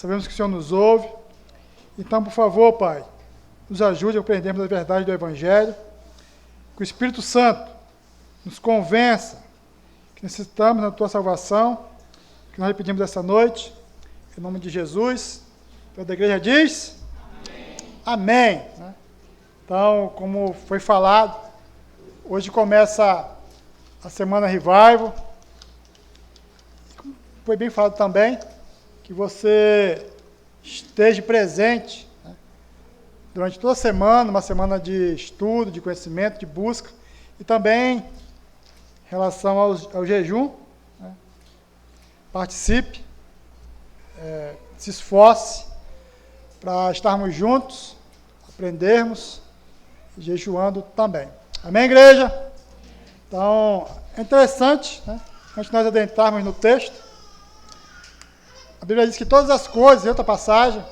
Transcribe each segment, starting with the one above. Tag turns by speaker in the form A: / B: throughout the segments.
A: sabemos que o Senhor nos ouve. Então, por favor, Pai, nos ajude a compreendermos a verdade do Evangelho, que o Espírito Santo nos convença que necessitamos da Tua salvação, que nós pedimos essa noite, em nome de Jesus. Toda a igreja diz? Amém. Amém. Então, como foi falado, hoje começa a Semana Revival. Foi bem falado também que você esteja presente, né, durante toda a semana, uma semana de estudo, de conhecimento, de busca, e também em relação ao jejum, né, participe, se esforce para estarmos juntos, aprendermos e jejuando também. Amém, igreja? Então, é interessante, né, antes de nós adentrarmos no texto, a Bíblia diz que todas as coisas, em outra passagem,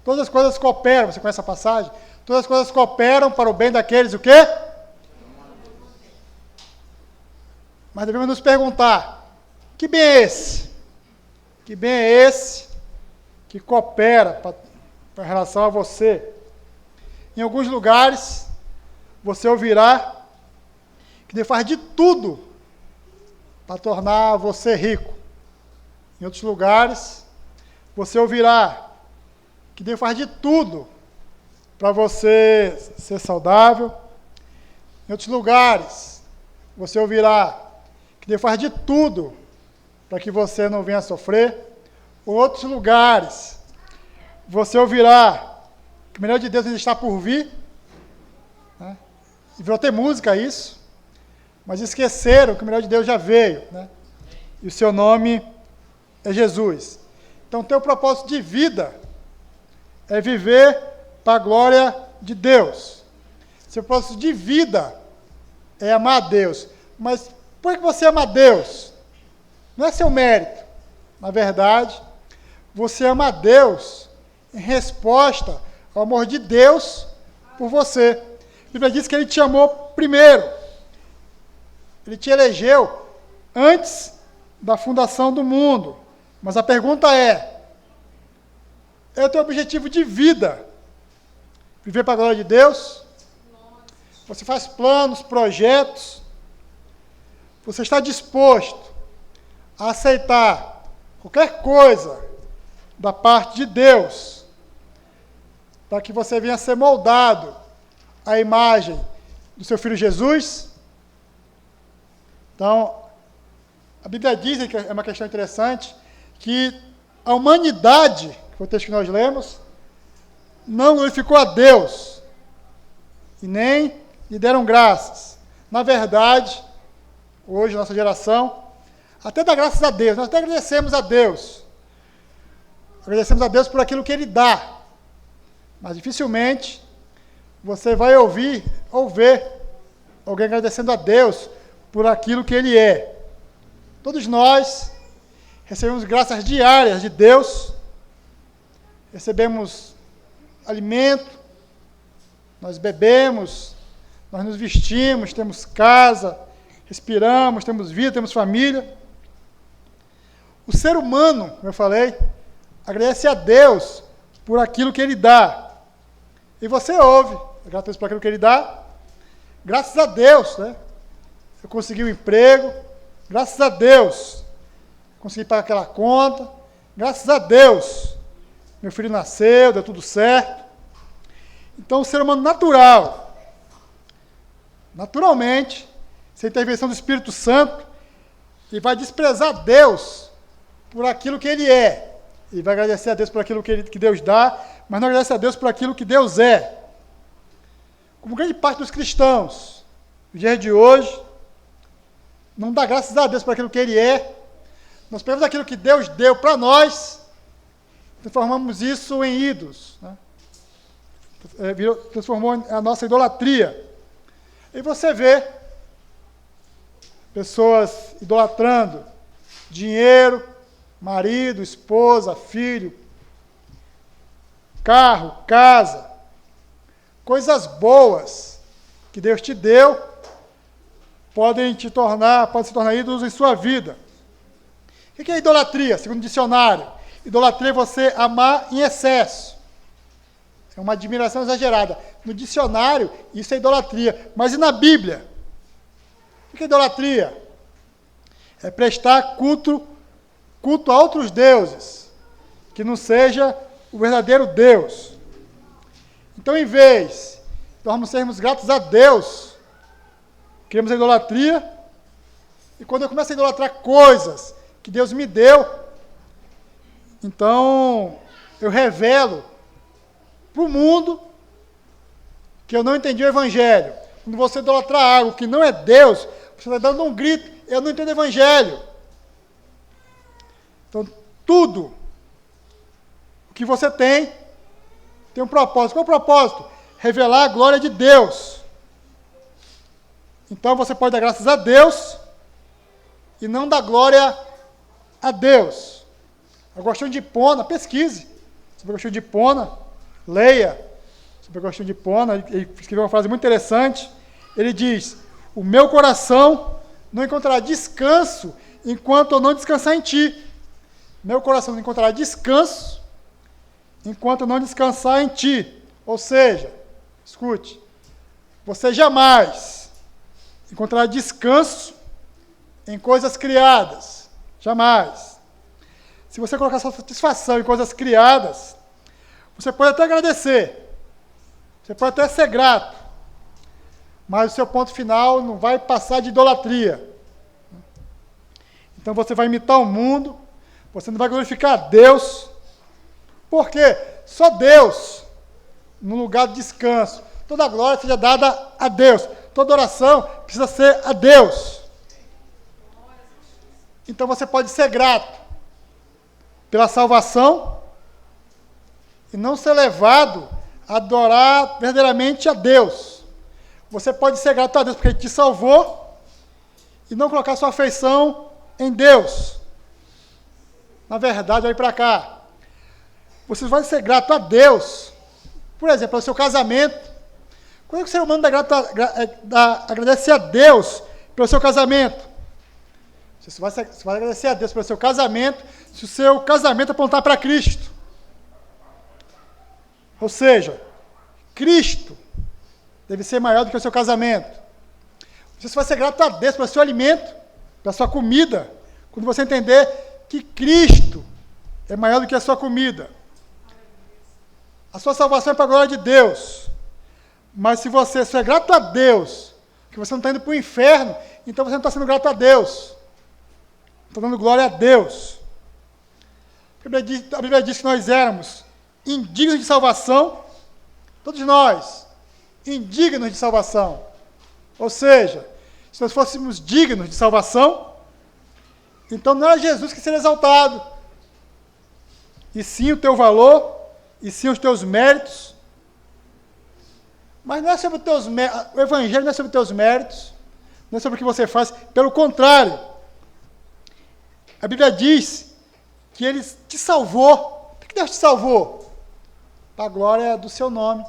A: todas as coisas cooperam, você conhece essa passagem? Todas as coisas cooperam para o bem daqueles, o quê? Mas devemos nos perguntar, que bem é esse? Que bem é esse que coopera em relação a você? Em alguns lugares, você ouvirá que Deus faz de tudo para tornar você rico. Em outros lugares, você ouvirá que Deus faz de tudo para você ser saudável. Em outros lugares, você ouvirá que Deus faz de tudo para que você não venha sofrer. Em outros lugares, você ouvirá que o melhor de Deus ainda está por vir. Né? E virou ter música isso, mas esqueceram que o melhor de Deus já veio. Né? E o seu nome é Jesus. Então, teu propósito de vida é viver para a glória de Deus. Seu propósito de vida é amar a Deus. Mas por que você ama a Deus? Não é seu mérito. Na verdade, você ama a Deus em resposta ao amor de Deus por você. A Bíblia diz que Ele te amou primeiro. Ele te elegeu antes da fundação do mundo. Mas a pergunta é o teu objetivo de vida? Viver para a glória de Deus? Você faz planos, projetos? Você está disposto a aceitar qualquer coisa da parte de Deus para que você venha a ser moldado à imagem do seu Filho Jesus? Então, a Bíblia diz, que é uma questão interessante, que a humanidade, que foi o texto que nós lemos, não glorificou a Deus e nem lhe deram graças. Na verdade, hoje, nossa geração, até dá graças a Deus, nós até agradecemos a Deus. Agradecemos a Deus por aquilo que Ele dá. Mas dificilmente você vai ouvir ou ver alguém agradecendo a Deus por aquilo que Ele é. Todos nós recebemos graças diárias de Deus, recebemos alimento, nós bebemos, nós nos vestimos, temos casa, respiramos, temos vida, temos família. O ser humano, como eu falei, agradece a Deus por aquilo que Ele dá. E você ouve, graças a Deus por aquilo que Ele dá, graças a Deus, né? Eu consegui um emprego, graças a Deus, consegui pagar aquela conta, graças a Deus, meu filho nasceu, deu tudo certo. Então, o ser humano naturalmente, sem intervenção do Espírito Santo, ele vai desprezar Deus por aquilo que Ele é. Ele vai agradecer a Deus por aquilo que Deus dá, mas não agradece a Deus por aquilo que Deus é. Como grande parte dos cristãos, no dia de hoje, não dá graças a Deus por aquilo que Ele é. Nós pegamos aquilo que Deus deu para nós, transformamos isso em ídolos. Né? Transformou a nossa idolatria. E você vê pessoas idolatrando dinheiro, marido, esposa, filho, carro, casa, coisas boas que Deus te deu, podem se tornar ídolos em sua vida. O que é idolatria, segundo o dicionário? Idolatria é você amar em excesso. É uma admiração exagerada. No dicionário, isso é idolatria. Mas e na Bíblia? O que é idolatria? É prestar culto a outros deuses, que não seja o verdadeiro Deus. Então, em vez de nós sermos gratos a Deus, criamos a idolatria, e quando eu começo a idolatrar coisas que Deus me deu, então eu revelo para o mundo que eu não entendi o Evangelho. Quando você idolatrar algo que não é Deus, você está dando um grito, eu não entendo o Evangelho. Então, tudo o que você tem um propósito. Qual é o propósito? Revelar a glória de Deus. Então, você pode dar graças a Deus e não dar glória a Deus. Agostinho de Hipona, pesquise sobre Agostinho de Hipona, leia sobre Agostinho de Hipona, ele escreveu uma frase muito interessante. Ele diz: o meu coração não encontrará descanso enquanto eu não descansar em ti. Meu coração não encontrará descanso enquanto eu não descansar em ti. Ou seja, escute, você jamais encontrará descanso em coisas criadas. Jamais. Se você colocar sua satisfação em coisas criadas, você pode até agradecer, você pode até ser grato, mas o seu ponto final não vai passar de idolatria. Então você vai imitar o mundo, você não vai glorificar a Deus. Por quê? Só Deus, no lugar de descanso. Toda glória seja dada a Deus. Toda oração precisa ser a Deus. Então você pode ser grato pela salvação e não ser levado a adorar verdadeiramente a Deus. Você pode ser grato a Deus porque Ele te salvou e não colocar sua afeição em Deus. Na verdade, olhe para cá. Você vai ser grato a Deus, por exemplo, ao seu casamento. Quando é que o ser humano agradece a Deus pelo seu casamento? Você vai agradecer a Deus pelo seu casamento, se o seu casamento apontar para Cristo. Ou seja, Cristo deve ser maior do que o seu casamento. Você vai ser grato a Deus pelo seu alimento, pela sua comida, quando você entender que Cristo é maior do que a sua comida. A sua salvação é para a glória de Deus. Mas se você é grato a Deus, que você não está indo para o inferno, então você não está sendo grato a Deus. Está dando glória a Deus. A Bíblia diz que nós éramos indignos de salvação, todos nós, indignos de salvação. Ou seja, se nós fôssemos dignos de salvação, então não era Jesus que seria exaltado, e sim o teu valor, e sim os teus méritos. Mas não é sobre os teus méritos, o Evangelho não é sobre os teus méritos, não é sobre o que você faz, pelo contrário. A Bíblia diz que Ele te salvou. Por que Deus te salvou? Para a glória do seu nome.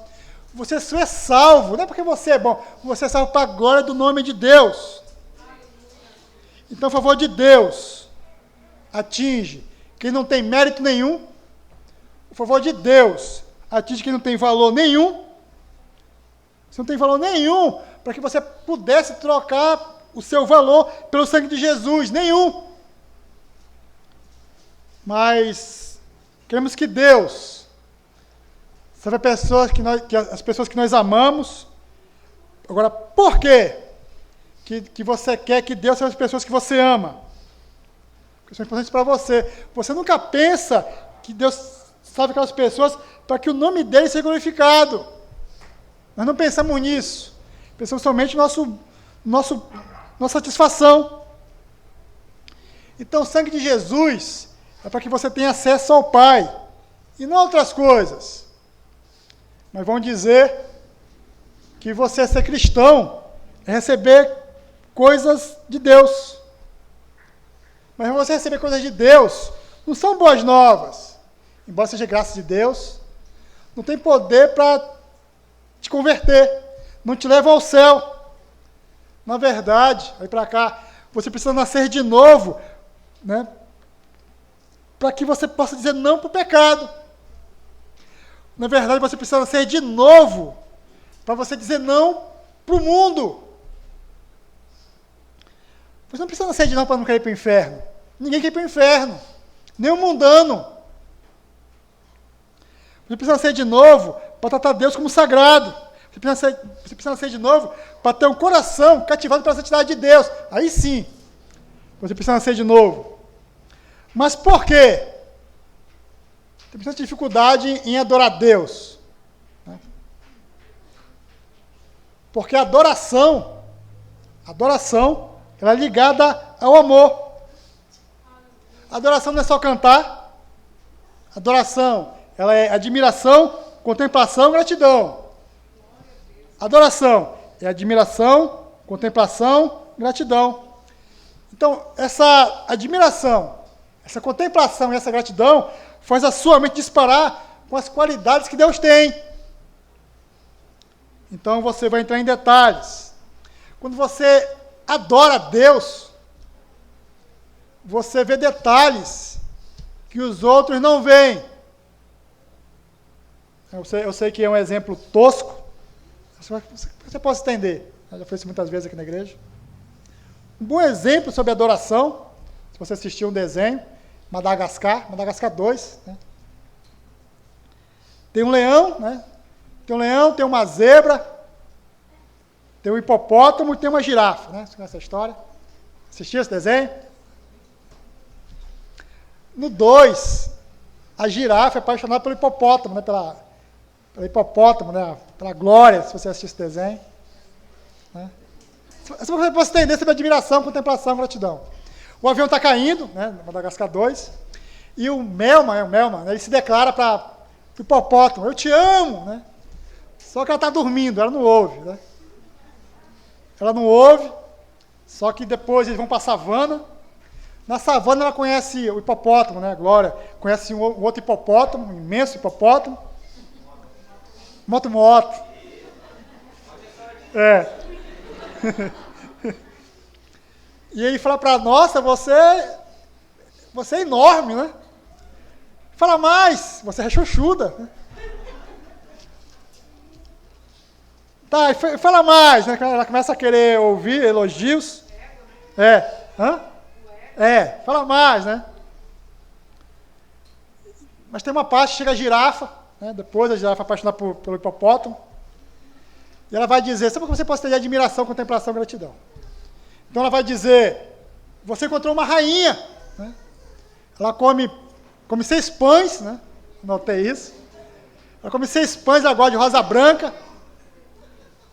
A: Você só é salvo, não é porque você é bom, você é salvo para a glória do nome de Deus. Então, o favor de Deus atinge quem não tem mérito nenhum. O favor de Deus atinge quem não tem valor nenhum. Você não tem valor nenhum para que você pudesse trocar o seu valor pelo sangue de Jesus. Nenhum. Mas queremos que Deus salve as pessoas que nós amamos. Agora, por quê que você quer que Deus salve as pessoas que você ama? Porque são importantes para você. Você nunca pensa que Deus salve aquelas pessoas para que o nome dele seja glorificado. Nós não pensamos nisso. Pensamos somente nossa satisfação. Então, o sangue de Jesus é para que você tenha acesso ao Pai, e não outras coisas. Mas vão dizer que você ser cristão é receber coisas de Deus. Mas você receber coisas de Deus não são boas novas. Embora seja graça de Deus, não tem poder para te converter, não te leva ao céu. Na verdade, aí para cá, você precisa nascer de novo, né? para que você possa dizer não para o pecado. Na verdade, você precisa nascer de novo para você dizer não para o mundo. Você não precisa nascer de novo para não querer ir para o inferno. Ninguém quer ir para o inferno. Nem o mundano. Você precisa nascer de novo para tratar Deus como sagrado. Você precisa nascer de novo para ter um coração cativado pela santidade de Deus. Aí sim, você precisa nascer de novo. Mas por quê? Tem bastante dificuldade em adorar Deus. Porque a adoração, ela é ligada ao amor. A adoração não é só cantar. A adoração, ela é admiração, contemplação, gratidão. Adoração é admiração, contemplação, gratidão. Então, essa admiração, essa contemplação e essa gratidão faz a sua mente disparar com as qualidades que Deus tem. Então, você vai entrar em detalhes. Quando você adora Deus, você vê detalhes que os outros não veem. Eu sei que é um exemplo tosco, você pode entender. Eu já fiz isso muitas vezes aqui na igreja. Um bom exemplo sobre adoração, se você assistiu um desenho, Madagascar 2, né? Tem um leão, né? Tem uma zebra, tem um hipopótamo e tem uma girafa, né? Você conhece essa história? Assistiu esse desenho? No 2, a girafa é apaixonada pelo hipopótamo, né? Pela hipopótamo, né? Pela glória, se você assistir esse desenho. Né? Se você pode entender sobre admiração, contemplação, gratidão. O avião está caindo, né? Madagascar 2, e o Melman, né? Ele se declara para o hipopótamo, eu te amo, né? Só que ela está dormindo, ela não ouve, né? Ela não ouve, só que depois eles vão para a savana. Na savana ela conhece o hipopótamo, né? Glória conhece um outro hipopótamo, um imenso hipopótamo. Moto. É. E ele fala para nossa, você é enorme, né? Fala mais, você é rechuchuda. Né? Tá, fala mais, né? Ela começa a querer ouvir elogios. Fala mais, né? Mas tem uma parte, chega a girafa, né? Depois a girafa é apaixonada pelo hipopótamo, e ela vai dizer, sabe como você pode ter admiração, contemplação e gratidão? Então ela vai dizer, você encontrou uma rainha, né? Ela come 6 pães, né? Notei isso. Ela come 6 pães agora de rosa branca,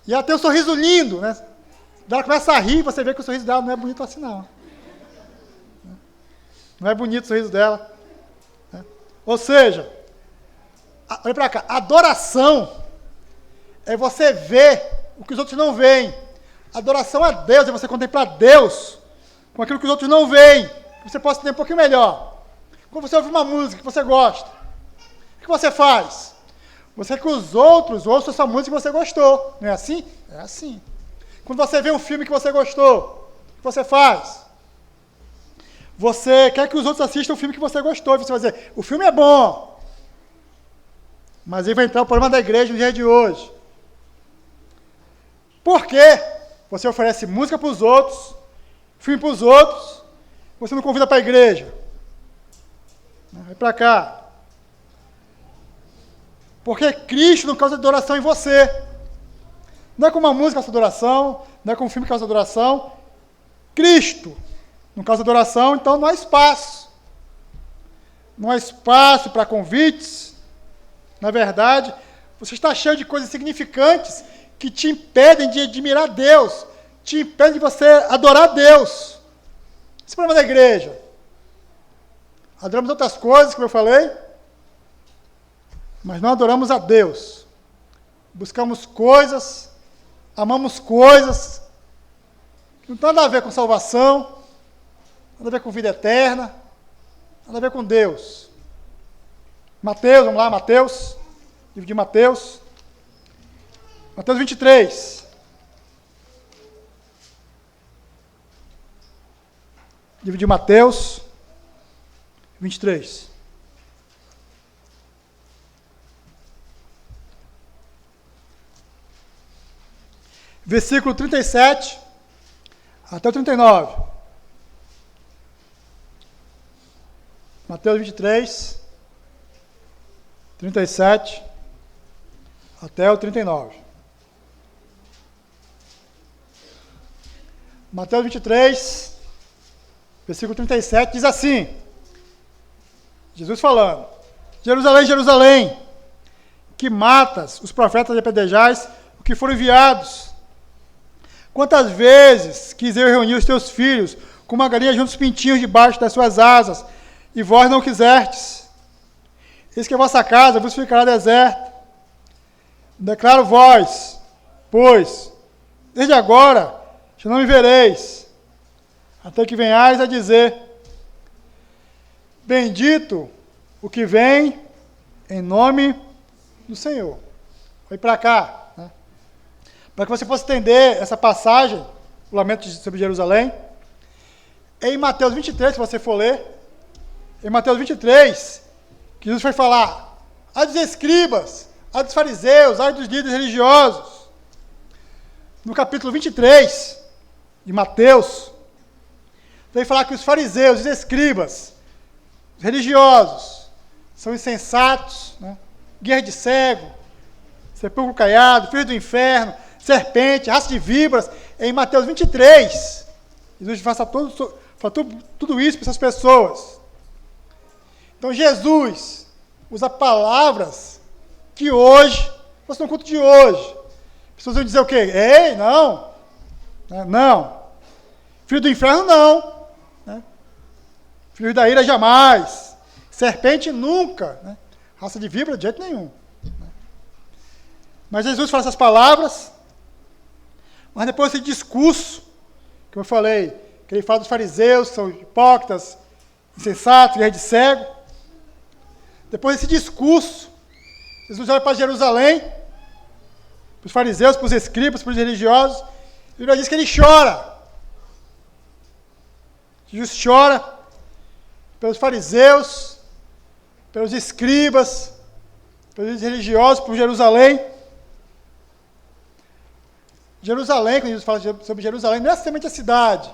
A: e ela tem um sorriso lindo, né? Ela começa a rir, você vê que o sorriso dela não é bonito assim, não. Não é bonito o sorriso dela. Né? Ou seja, olha para cá, adoração é você ver o que os outros não veem. Adoração a Deus é você contemplar Deus com aquilo que os outros não veem, que você possa entender um pouquinho melhor. Quando você ouve uma música que você gosta, o que você faz? Você quer que os outros ouçam essa música que você gostou. Não é assim? É assim. Quando você vê um filme que você gostou, o que você faz? Você quer que os outros assistam o filme que você gostou. E você vai dizer, o filme é bom. Mas aí vai entrar o problema da igreja no dia de hoje. Por quê? Você oferece música para os outros, filme para os outros, você não convida para a igreja. Vai para cá. Porque Cristo não causa adoração em você. Não é com uma música causa adoração, não é com um filme que causa adoração. Cristo não causa adoração, então não há espaço. Não há espaço para convites. Na verdade, você está cheio de coisas significantes que te impedem de admirar Deus, te impedem de você adorar Deus. Esse é o problema da igreja. Adoramos outras coisas, como eu falei, mas não adoramos a Deus. Buscamos coisas, amamos coisas, que não tem nada a ver com salvação, nada a ver com vida eterna, nada a ver com Deus. Mateus, vamos lá, Mateus, livro de Mateus. Mateus 23. Livro de Mateus. 23. Versículo 37 até o 39. Mateus 23, 37 até o 39. Mateus 23, versículo 37, diz assim, Jesus falando, Jerusalém, Jerusalém, que matas os profetas e apedrejais os que foram enviados. Quantas vezes quis eu reunir os teus filhos, como uma galinha junto os pintinhos debaixo das suas asas, e vós não quisestes. Eis que a vossa casa vos ficará deserta. Declaro vós, pois, desde agora já não me vereis, até que venhais a dizer, bendito o que vem em nome do Senhor. Vai para cá, né? Para que você possa entender essa passagem, o lamento sobre Jerusalém, em Mateus 23, se você for ler, em Mateus 23, que Jesus foi falar, ai dos escribas, ai dos fariseus, ai dos líderes religiosos. No capítulo 23 de Mateus, veio falar que os fariseus, os escribas, os religiosos, são insensatos, né? Guerra de cego, sepulcro caiado, filho do inferno, serpente, raça de víboras. Em Mateus 23, Jesus fala tudo isso para essas pessoas. Então Jesus usa palavras que hoje, fosse no culto de hoje, as pessoas vão dizer o quê? Ei, não. Não. Filho do inferno, não. Né? Filho da ira, jamais. Serpente, nunca. Né? Raça de víbora, de jeito nenhum. Né? Mas Jesus fala essas palavras, mas depois desse discurso, que eu falei, que ele fala dos fariseus, que são hipócritas, insensatos, guerra de cego. Depois desse discurso, Jesus olha para Jerusalém, para os fariseus, para os escribas, para os religiosos, e ele diz que ele chora. Jesus chora pelos fariseus, pelos escribas, pelos religiosos, por Jerusalém. Jerusalém, quando Jesus fala sobre Jerusalém, não é somente a cidade,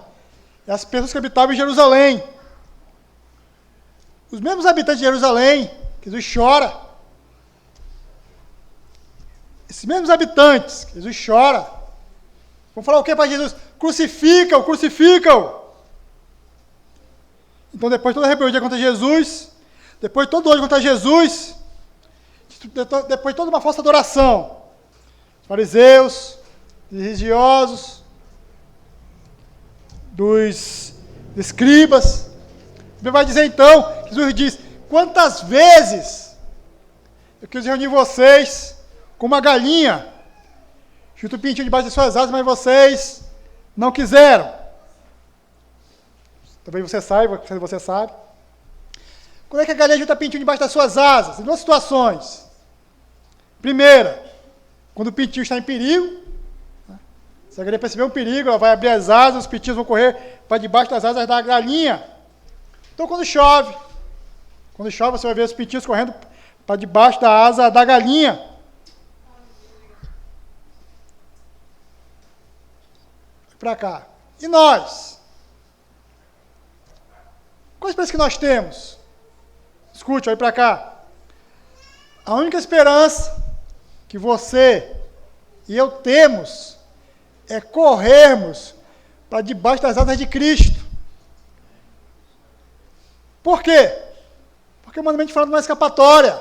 A: é as pessoas que habitavam em Jerusalém. Os mesmos habitantes de Jerusalém, que Jesus chora, esses mesmos habitantes, que Jesus chora, vão falar o que para Jesus? Crucificam, crucificam. Então, depois de toda a rebeldia contra Jesus, depois de todo ódio contra Jesus, depois de toda uma falsa adoração, fariseus, religiosos, dos escribas, ele vai dizer então, Jesus diz, quantas vezes eu quis reunir vocês com uma galinha, junto o pintinho debaixo de suas asas, mas vocês não quiseram. Talvez você saiba, você sabe. Quando é que a galinha junta pintinho debaixo das suas asas? Em duas situações. Primeira, quando o pintinho está em perigo, né? Se a galinha perceber um perigo, ela vai abrir as asas, os pintinhos vão correr para debaixo das asas da galinha. Então, quando chove, você vai ver os pintinhos correndo para debaixo da asa da galinha. Para cá. E nós? Qual a esperança que nós temos? Escute, olhe para cá. A única esperança que você e eu temos é corrermos para debaixo das asas de Cristo. Por quê? Porque o mandamento fala de uma escapatória.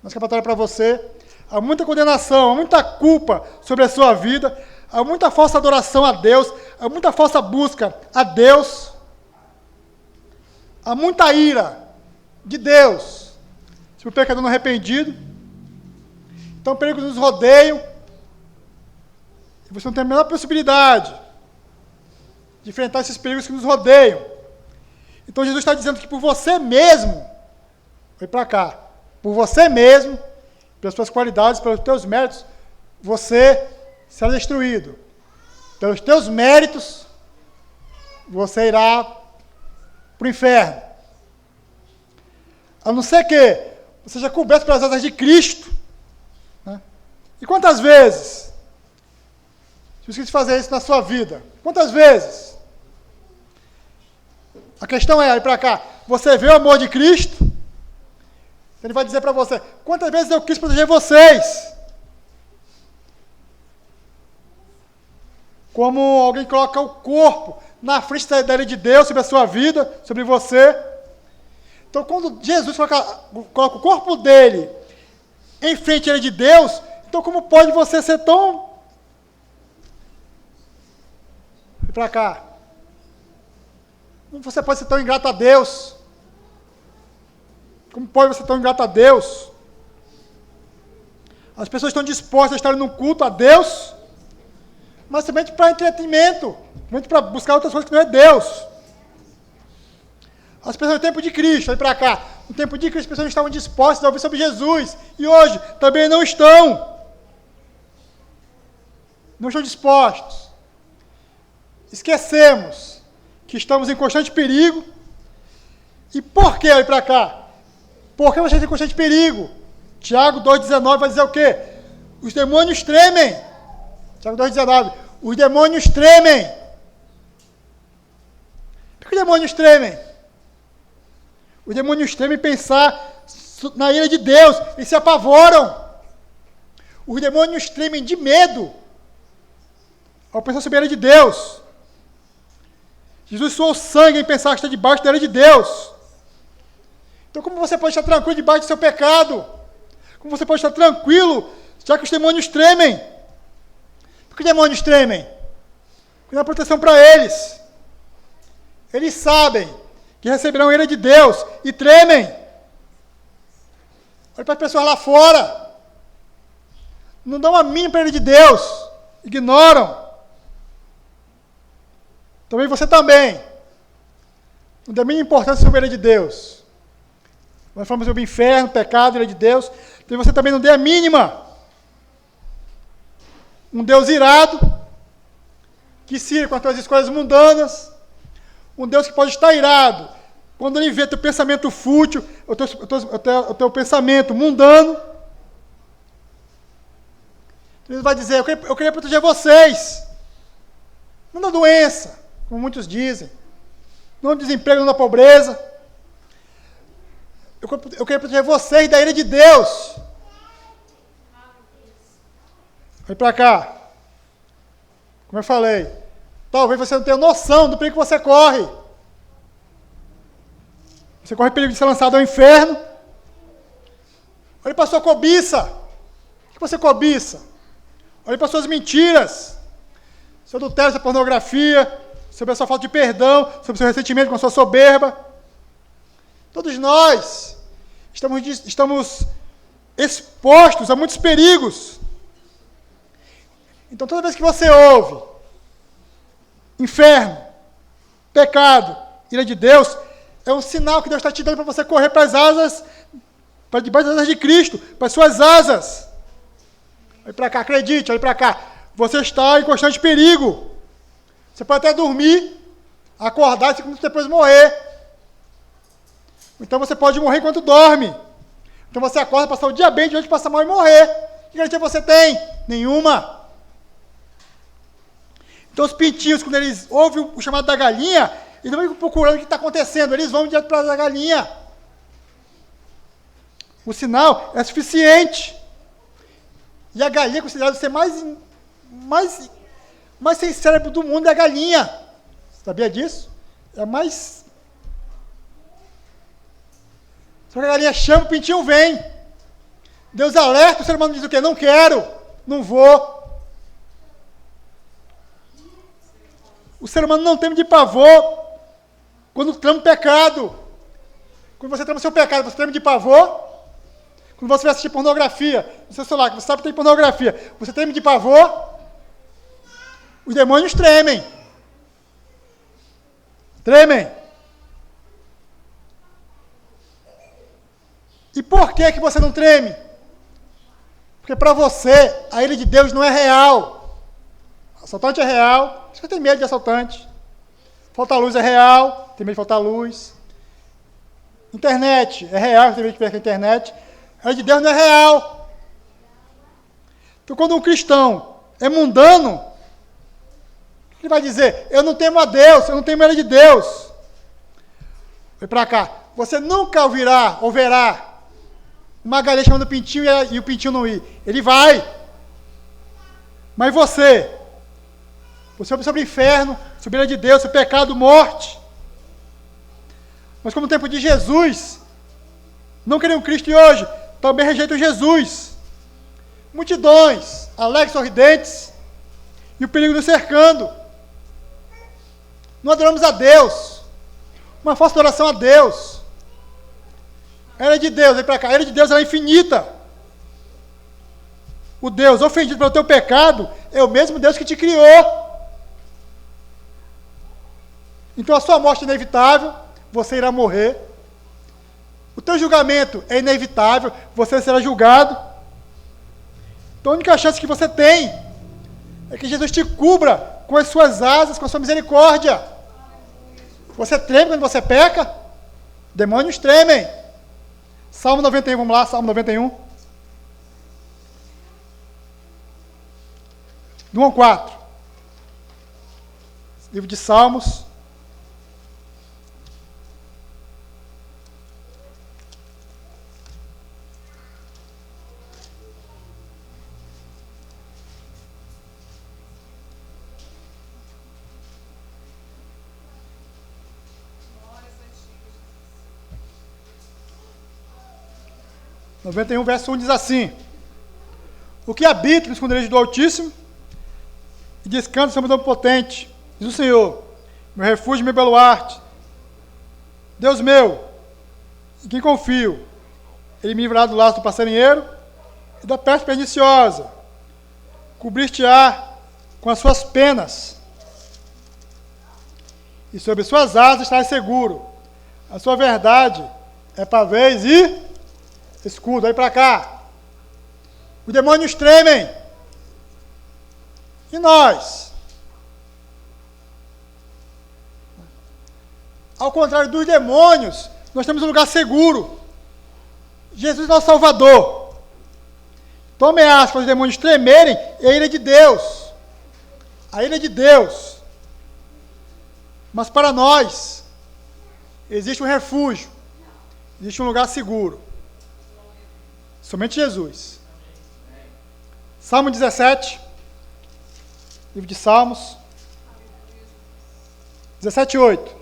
A: Uma escapatória para você. Há muita condenação, há muita culpa sobre a sua vida, há muita falsa adoração a Deus, há muita falsa busca a Deus, há muita ira de Deus sobre o pecador não arrependido. Então, perigos nos rodeiam, e você não tem a menor possibilidade de enfrentar esses perigos que nos rodeiam. Então, Jesus está dizendo que por você mesmo, vai para cá, por você mesmo, pelas suas qualidades, pelos teus méritos, você será destruído. Pelos teus méritos, você irá para o inferno. A não ser que você seja coberto pelas asas de Cristo. Né? E quantas vezes Jesus quis fazer isso na sua vida? Quantas vezes? A questão é, aí para cá, você vê o amor de Cristo? Ele vai dizer para você, quantas vezes eu quis proteger vocês? Como alguém coloca o corpo na frente da lei de Deus sobre a sua vida, sobre você. Então, quando Jesus coloca o corpo dele em frente à lei de Deus, então como pode você ser tão... Vem para cá. Como você pode ser tão ingrato a Deus? Como pode você ser tão ingrato a Deus? As pessoas estão dispostas a estar no culto a Deus, mas somente para entretenimento, somente para buscar outras coisas que não é Deus. As pessoas no tempo de Cristo, olha para cá, no tempo de Cristo as pessoas não estavam dispostas a ouvir sobre Jesus, e hoje também não estão. Não estão dispostos. Esquecemos que estamos em constante perigo. E por que, olha para cá? Por que vocês estão em constante perigo? Tiago 2,19 vai dizer o quê? Os demônios tremem. Tiago 2,19. Os demônios tremem. Por que os demônios tremem? Os demônios tremem pensar na ira de Deus e se apavoram. Os demônios tremem de medo ao pensar sobre a ira de Deus. Jesus suou sangue em pensar que está debaixo da ira de Deus. Então como você pode estar tranquilo debaixo do seu pecado? Como você pode estar tranquilo, já que os demônios tremem? Por que os demônios tremem? Porque não há proteção para eles. Eles sabem que receberão a ira de Deus e tremem. Olha para as pessoas lá fora. Não dão a mínima para a ira de Deus. Ignoram. Também você também. Não dá a mínima importância sobre a ira de Deus. Nós falamos sobre o inferno, pecado, ira de Deus. Então você também não dê a mínima. Um Deus irado, que se ira com as tuas escolhas mundanas. Um Deus que pode estar irado quando ele vê teu pensamento fútil, o teu pensamento mundano. Ele vai dizer, eu queria proteger vocês. Não da doença, como muitos dizem. Não do desemprego, não da pobreza. Eu queria proteger vocês da ira de Deus. Vem para cá. Como eu falei, talvez você não tenha noção do perigo que você corre. Você corre o perigo de ser lançado ao inferno. Olhe para a sua cobiça. O que você cobiça? Olhe para as suas mentiras. Seu adultério, sua pornografia, sobre a sua falta de perdão, sobre o seu ressentimento com a sua soberba. Todos nós estamos expostos a muitos perigos. Então, toda vez que você ouve inferno, pecado, ira de Deus, é um sinal que Deus está te dando para você correr para as asas, para debaixo das asas de Cristo, para as suas asas. Olha para cá, acredite, olha para cá. Você está em constante perigo. Você pode até dormir, acordar e 5 minutos depois morrer. Então você pode morrer enquanto dorme. Então você acorda, passar o dia bem, de hoje passar mal e morrer. Que garantia você tem? Nenhuma. Então os pintinhos, quando eles ouvem o chamado da galinha, eles não vão procurando o que está acontecendo, eles vão direto para a galinha. O sinal é suficiente. E a galinha é considerada ser mais sem cérebro do mundo, é a galinha. Sabia disso? É mais... Só que a galinha chama, o pintinho vem. Deus alerta, o ser humano diz o quê? Não quero, não vou. O ser humano não teme de pavor quando trama o pecado. Quando você trama o seu pecado, você treme de pavor? Quando você vai assistir pornografia no seu celular, que você sabe que tem pornografia, você treme de pavor? Os demônios tremem. Tremem. E por que que você não treme? Porque para você, a ira de Deus não é real. Assaltante é real, você tem medo de assaltante. Falta luz é real, tem medo de faltar luz. Internet é real, tem gente que pensa que a internet. A lei de Deus não é real. Então, quando um cristão é mundano, ele vai dizer, eu não temo a Deus, eu não temo a lei de Deus. Vem para cá. Você nunca ouvirá ou verá uma galinha chamando o pintinho e o pintinho não ir. Ele vai. Mas você ouve sobre o inferno, sobre a lei de Deus, sobre o pecado, morte. Mas como no tempo de Jesus, não queriam Cristo e hoje também rejeitam Jesus. Multidões, alegres, sorridentes, e o perigo nos cercando. Não adoramos a Deus. Uma falsa adoração a Deus. A lei de Deus, vem para cá, a lei de Deus ela é infinita. O Deus ofendido pelo teu pecado é o mesmo Deus que te criou. Então a sua morte é inevitável, você irá morrer. O teu julgamento é inevitável, você será julgado. Então a única chance que você tem é que Jesus te cubra com as suas asas, com a sua misericórdia. Você treme quando você peca? Demônios tremem. Salmo 91, vamos lá, Salmo 91. Do 1 ao 4. Livro de Salmos. No 91, verso 1 diz assim: o que habita no esconderijo do Altíssimo e descansa sobre o Onipotente, diz o Senhor, meu refúgio e meu baluarte, Deus meu, em quem confio. Ele me livrará do laço do passarinheiro e da peste perniciosa. Cobrir-te-á com as suas penas, e sobre suas asas estarás seguro. A sua verdade é pavês e escudo. Aí para cá. Os demônios tremem. E nós? Ao contrário dos demônios, nós temos um lugar seguro. Jesus é nosso Salvador. Então ameaça para os demônios tremerem é a ilha de Deus. A ilha de Deus. Mas para nós, existe um refúgio. Existe um lugar seguro. Somente Jesus. Salmo 17. Livro de Salmos. 17, 8.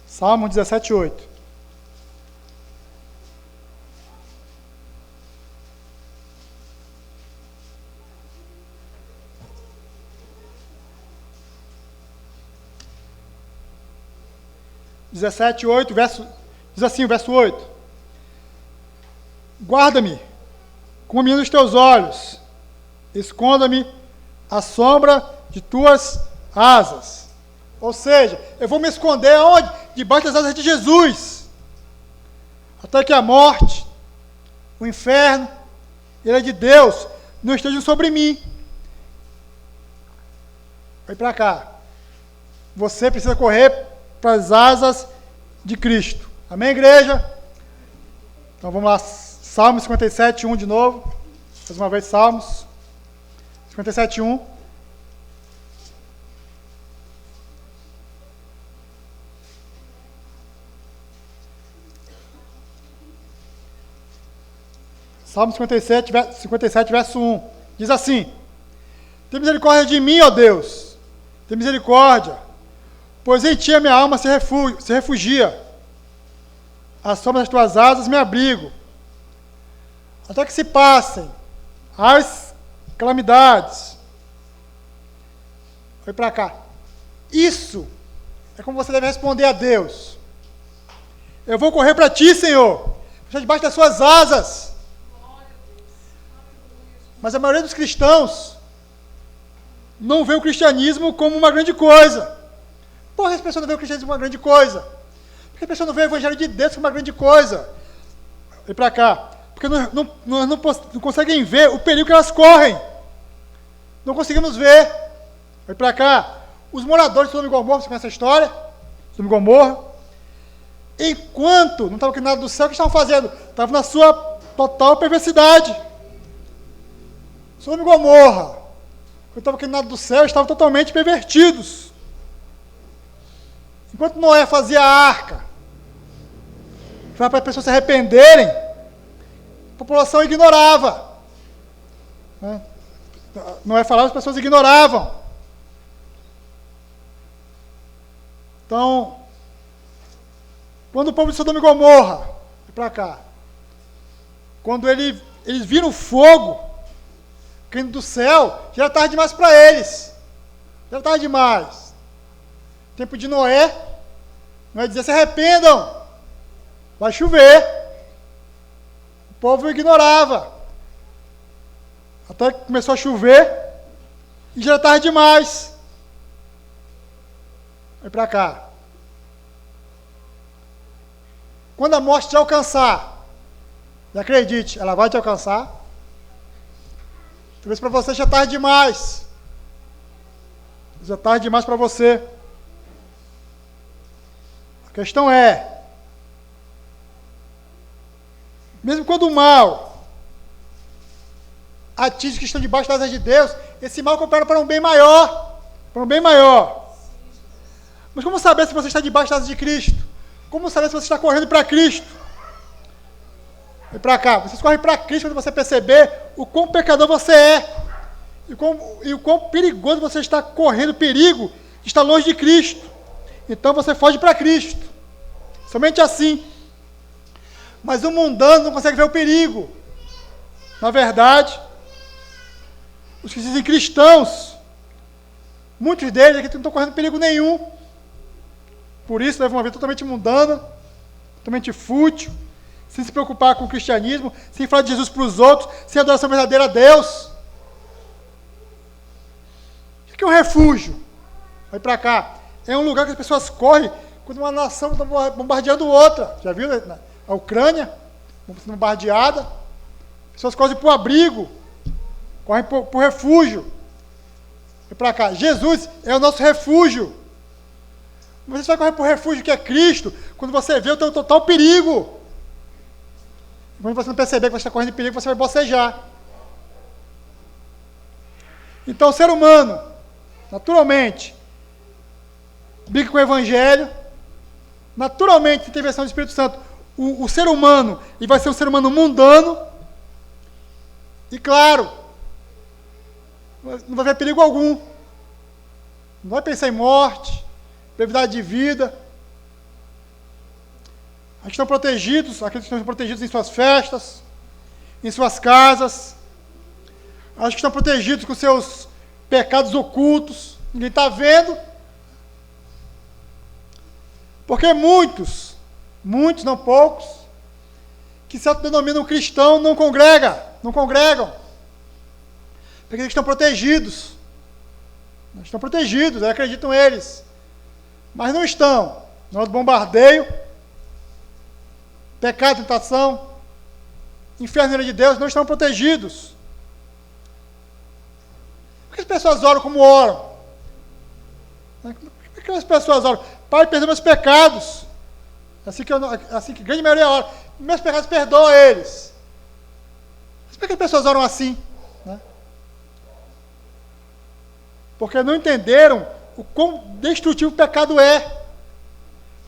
A: Salmo 17, 8. Diz assim o verso 8. Guarda-me com a menina dos teus olhos, esconda-me à sombra de tuas asas. Ou seja, eu vou me esconder aonde? Debaixo das asas de Jesus. Até que a morte, o inferno, a ira de Deus não estejam sobre mim. Vai para cá. Você precisa correr para as asas de Cristo. Amém, igreja? Então vamos lá, Salmo 57, 1 de novo. Mais uma vez, Salmos 57, 1. Salmo 57, verso 1. Diz assim: tem misericórdia de mim, ó Deus. Tem misericórdia. Pois em ti a minha alma se refugia. À sombra das tuas asas me abrigo. Até que se passem as calamidades. Foi para cá. Isso é como você deve responder a Deus. Eu vou correr para ti, Senhor. Estou debaixo das suas asas. Mas a maioria dos cristãos não vê o cristianismo como uma grande coisa. Por que as pessoas não veem o cristianismo como uma grande coisa? Porque as pessoas não veem o evangelho de Deus como uma grande coisa. E para cá. Porque não conseguem ver o perigo que elas correm. Não conseguimos ver. Vai para cá. Os moradores de Sodoma e Gomorra, você conhece a história? Sodoma e Gomorra. Enquanto não estavam querendo nada do céu, o que estavam fazendo? Estavam na sua total perversidade. Sodoma e Gomorra, quando estavam querendo nada do céu, estavam totalmente pervertidos. Enquanto Noé fazia a arca, para as pessoas se arrependerem, a população ignorava. Né? Noé falava, as pessoas ignoravam. Então, quando o povo de Sodoma e Gomorra, vai para cá, quando eles viram o fogo caindo do céu, já era tarde demais para eles. Já era tarde demais. Tempo de Noé dizia, se arrependam, vai chover. O povo ignorava. Até que começou a chover e já era tarde demais. Vai para cá. Quando a morte te alcançar, e acredite, ela vai te alcançar. Talvez para você já é tarde demais. Já é tarde demais para você. A questão é, mesmo quando o mal atinge os que estão debaixo das asas de Deus, esse mal coopera para um bem maior. Para um bem maior. Mas como saber se você está debaixo das asas de Cristo? Como saber se você está correndo para Cristo? Vem para cá. Você corre para Cristo quando você perceber o quão pecador você é. E o quão perigoso você está correndo perigo de estar longe de Cristo. Então você foge para Cristo. Somente assim. Mas o mundano não consegue ver o perigo. Na verdade, os que se dizem cristãos, muitos deles aqui não estão correndo perigo nenhum. Por isso, levam uma vida totalmente mundana, totalmente fútil, sem se preocupar com o cristianismo, sem falar de Jesus para os outros, sem adoração verdadeira a Deus. O que é um refúgio? Vai para cá. É um lugar que as pessoas correm quando uma nação está bombardeando outra. Já viu a Ucrânia? Sendo bombardeada. As pessoas correm para o abrigo, correm para o refúgio. Vai para cá. Jesus é o nosso refúgio. Você vai correr para o refúgio que é Cristo, quando você vê o teu total perigo. Quando você não perceber que você está correndo perigo, você vai bocejar. Então o ser humano, naturalmente, briga com o Evangelho, naturalmente, sem intervenção do Espírito Santo, o ser humano, ele vai ser um ser humano mundano, e claro, não vai haver perigo algum. Não vai pensar em morte, brevidade de vida. Aqueles que estão protegidos, aqueles que estão protegidos em suas festas, em suas casas, aqueles que estão protegidos com seus pecados ocultos, ninguém está vendo. Porque muitos, não poucos, que se autodenominam cristão, não congregam. Porque eles estão protegidos. Estão protegidos, acreditam eles. Mas não estão. Na hora do bombardeio, pecado, tentação, inferno, ira de Deus, não estão protegidos. Por que as pessoas oram como oram? Por que as pessoas oram? Pai, perdoa meus pecados. Assim que a grande maioria ora. Meus pecados, perdoa eles. Mas por que as pessoas oram assim? Né? Porque não entenderam o quão destrutivo o pecado é.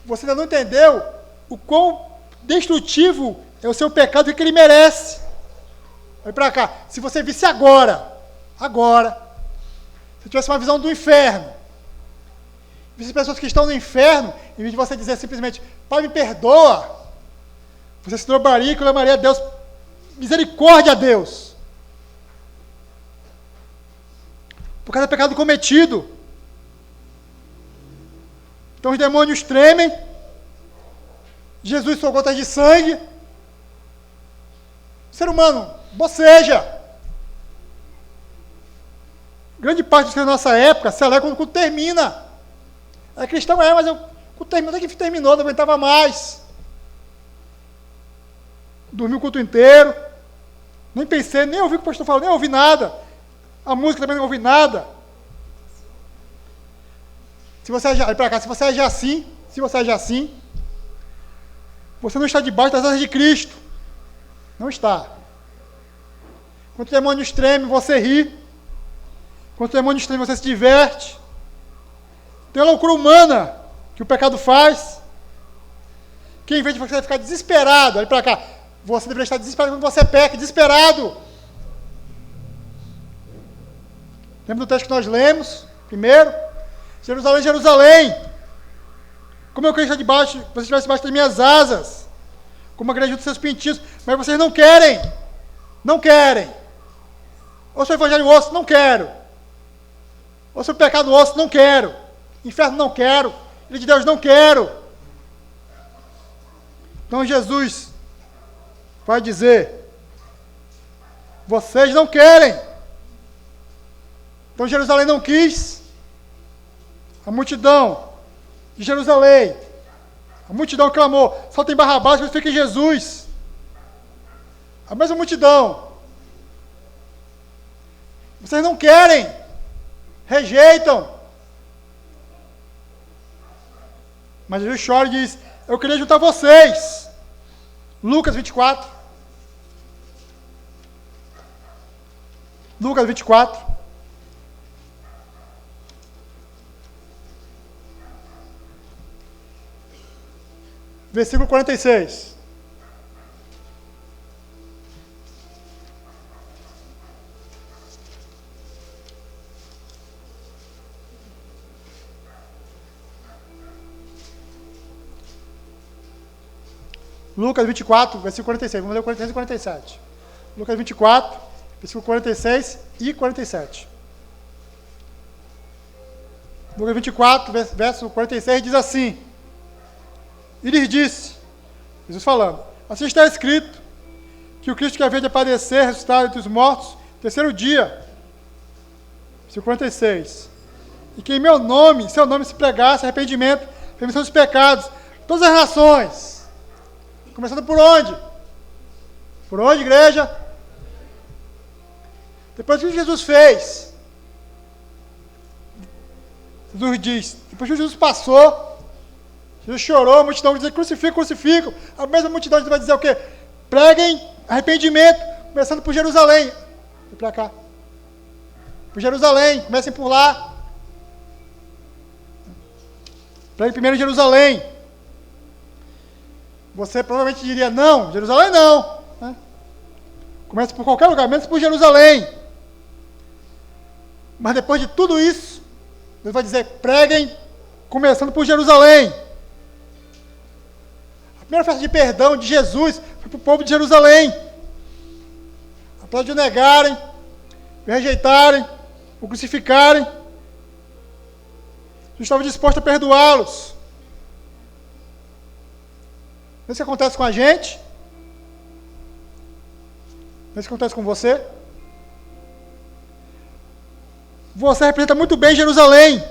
A: Você ainda não entendeu o quão destrutivo é o seu pecado e o que ele merece. Vai para cá. Se você visse agora, se tivesse uma visão do inferno, visse pessoas que estão no inferno, em vez de você dizer simplesmente, Pai, me perdoa, você se dobraria e clamaria a Deus, misericórdia a Deus. Por causa do pecado cometido. Então os demônios tremem, Jesus sua gota de sangue, o ser humano boceja. Grande parte da nossa época se alegra quando o culto termina. É cristão, mas o culto terminou, até que terminou, não aguentava mais. Dormi o culto inteiro, nem pensei, nem ouvi o que o pastor falou, nem ouvi nada. A música também não ouvi nada. Se você agir assim, você não está debaixo das asas de Cristo. Não está. Quando o demônio treme, você ri. Quando o demônio treme, você se diverte. Tem a loucura humana que o pecado faz. Que em vez de você ficar desesperado, olha para cá, você deveria estar desesperado quando você peca, desesperado. Lembra do texto que nós lemos? Primeiro, Jerusalém, Jerusalém, como eu queria estar debaixo, você estivesse debaixo das minhas asas, como a grande dos seus pintinhos, mas vocês não querem. Ou seu evangelho osso, não quero. Ou seu pecado osso, não quero. Inferno, não quero. Filho de Deus, não quero. Então Jesus vai dizer, vocês não querem. Então Jerusalém não quis. A multidão de Jerusalém, a multidão clamou, soltem Barrabás, crucifiquem Jesus. A mesma multidão. Vocês não querem, rejeitam. Mas Jesus chora e diz, eu queria juntar vocês. Lucas 24. Lucas 24. Versículo 46. Lucas 24, versículo 46. Vamos ler o 46 e 47. Lucas 24, versículo 46 e 47. Lucas 24, verso 46 diz assim: e lhes disse, Jesus falando, assim está escrito, que o Cristo que havia de padecer, ressuscitar entre os mortos, terceiro dia. Versículo 46. E que em meu nome, seu nome se pregasse arrependimento, remissão dos pecados, todas as nações. Começando por onde? Por onde, igreja? Depois do que Jesus fez, Jesus diz, depois que Jesus passou, Jesus chorou, a multidão vai dizer, crucificam. A mesma multidão vai dizer o quê? Preguem arrependimento, começando por Jerusalém. Vem para cá. Por Jerusalém, comecem por lá. Preguem primeiro em Jerusalém. Você provavelmente diria, não, Jerusalém não. Né? Comece por qualquer lugar, menos por Jerusalém. Mas depois de tudo isso, Deus vai dizer, preguem, começando por Jerusalém. A primeira festa de perdão de Jesus foi para o povo de Jerusalém. Apesar de o negarem, o rejeitarem, o crucificarem, Jesus estava disposto a perdoá-los. Não é isso que acontece com a gente? Não é isso que acontece com você? Você representa muito bem Jerusalém.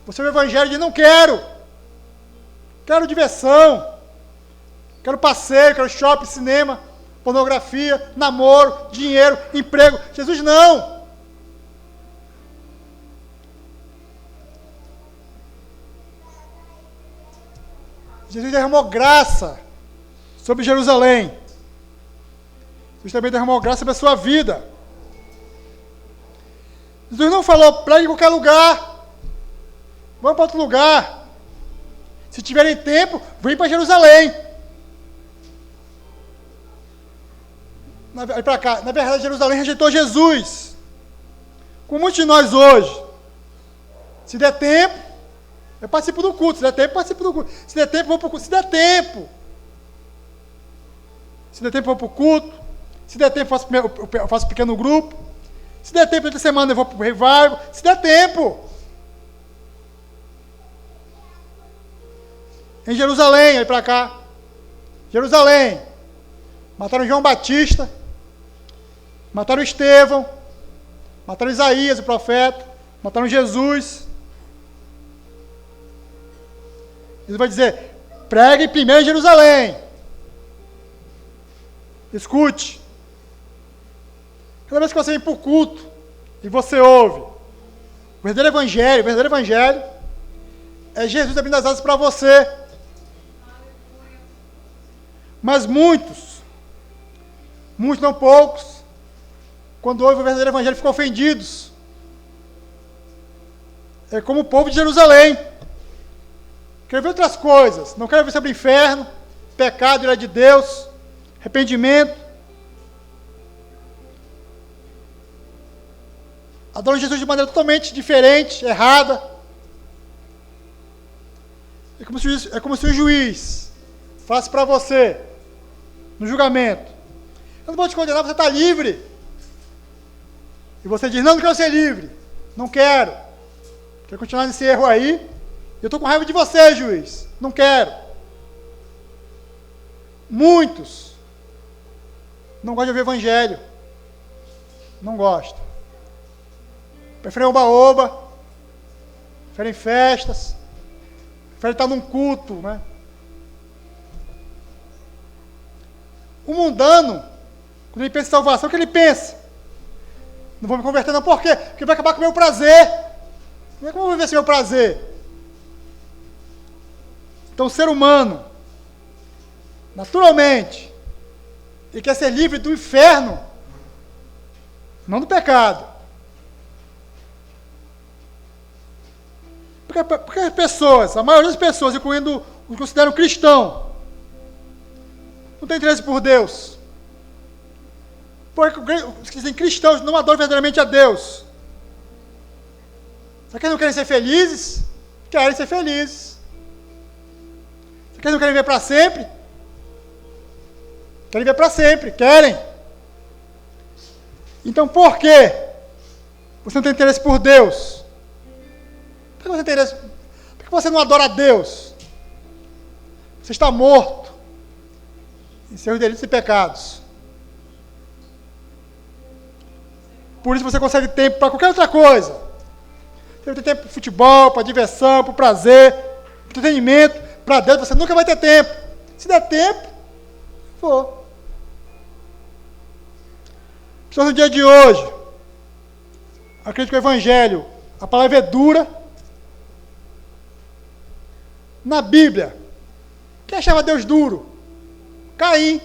A: Você é o evangelho de não quero diversão, quero passeio, quero shopping, cinema, pornografia, namoro, dinheiro, emprego. Jesus não. Jesus derramou graça sobre Jerusalém. Jesus também derramou graça sobre a sua vida. Jesus não falou, pregue em qualquer lugar. Vamos para outro lugar. Se tiverem tempo, vem para Jerusalém. Para cá. Na verdade, Jerusalém rejeitou Jesus. Como muitos de nós hoje. Se der tempo, eu participo do culto. Se der tempo, participo do culto. Se der tempo, vou para o culto. Se der tempo. Se der tempo, vou para o culto. Se der tempo, eu faço pequeno grupo. Se der tempo, durante a semana, eu vou para o revival. Se der tempo. Em Jerusalém, aí para cá. Jerusalém. Mataram João Batista. Mataram Estevão. Mataram Isaías, o profeta. Mataram Jesus. Ele vai dizer, pregue primeiro em Jerusalém. Escute. Cada vez que você vem para o culto e você ouve, O verdadeiro evangelho é Jesus abrindo as asas para você. Mas muitos não poucos, quando ouvem o verdadeiro evangelho, ficam ofendidos. É como o povo de Jerusalém. Quer ver outras coisas, não quer ver sobre o inferno, pecado, ira de Deus, arrependimento. Adoram Jesus de maneira totalmente diferente, errada. É como se o juiz falasse para você, no julgamento: eu não vou te condenar, você está livre. E você diz: não quero ser livre, não quero. Quero continuar nesse erro aí. Eu estou com raiva de você, juiz, não quero. Muitos não gostam de ouvir o evangelho. Não gostam. Preferem oba-oba, preferem festas, preferem estar num culto, né? O mundano, quando ele pensa em salvação, o que ele pensa? Não vou me converter não, por quê? Porque vai acabar com o meu prazer. Como é que eu vou viver esse meu prazer? Então o ser humano, naturalmente, ele quer ser livre do inferno, não do pecado. Porque as pessoas, a maioria das pessoas, incluindo os que consideram cristão, não tem interesse por Deus. Porque os que dizem cristãos não adoram verdadeiramente a Deus. Será que eles não querem ser felizes? Querem ser felizes. Será que eles não querem viver para sempre? Querem viver para sempre, querem. Então por que você não tem interesse por Deus? Por que você não adora a Deus? Você está morto em seus delitos e pecados. Por isso você consegue tempo para qualquer outra coisa. Você tem tempo para futebol, para diversão, para prazer, para entretenimento. Para Deus você nunca vai ter tempo. Se der tempo, vou. Pessoas no dia de hoje, acredito que o Evangelho, a palavra é dura. Na Bíblia, quem achava Deus duro? Caim.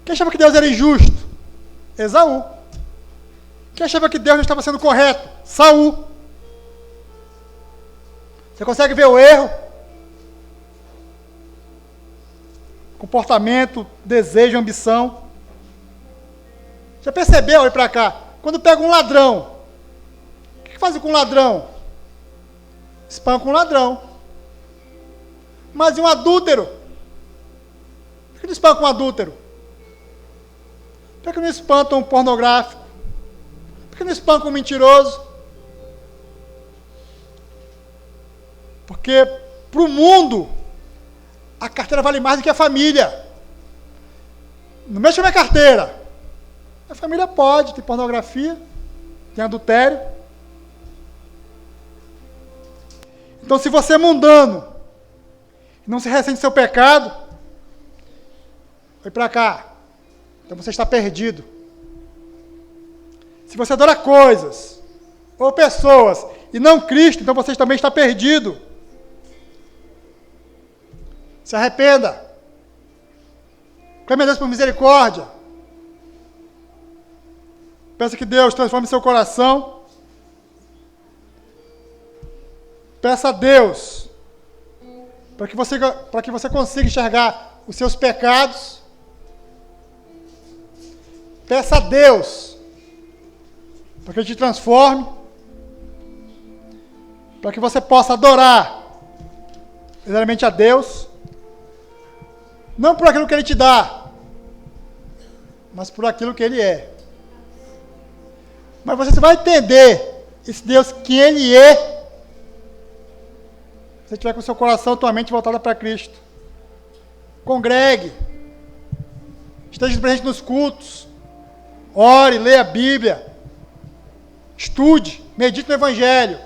A: Quem achava que Deus era injusto? Esaú. Quem achava que Deus não estava sendo correto? Saul. Você consegue ver o erro? Comportamento, desejo, ambição. Já percebeu, olha para cá, quando pega um ladrão, o que faz com um ladrão? Espanca um ladrão. Mas e um adúltero? Por que não espanca um adúltero? Por que não espanta um pornográfico? Por que não espanca um mentiroso? Porque para o mundo, a carteira vale mais do que a família. Não mexa na minha carteira. A família pode, tem pornografia, tem adultério. Então, se você é mundano, não se ressente seu pecado, vai para cá. Então você está perdido. Se você adora coisas ou pessoas e não Cristo, então você também está perdido. Se arrependa. Clame a Deus por misericórdia. Peça que Deus transforme seu coração. Peça a Deus para que você consiga enxergar os seus pecados. Peça a Deus para que Ele te transforme, para que você possa adorar verdadeiramente a Deus, não por aquilo que Ele te dá, mas por aquilo que Ele é. Mas você vai entender esse Deus que Ele é, se você estiver com o seu coração e tua mente voltada para Cristo. Congregue. Esteja presente nos cultos. Ore, leia a Bíblia. Estude, medite no Evangelho.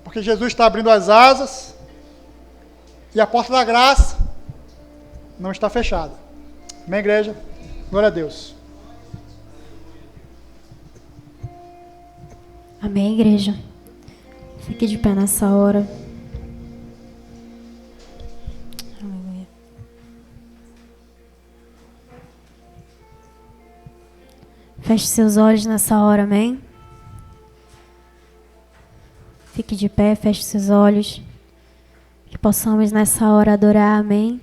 A: Porque Jesus está abrindo as asas e a porta da graça não está fechada. Amém, igreja? Glória a Deus.
B: Amém, igreja? Fique de pé nessa hora. Aleluia. Feche seus olhos nessa hora, amém? Fique de pé, feche seus olhos. Que possamos nessa hora adorar, amém?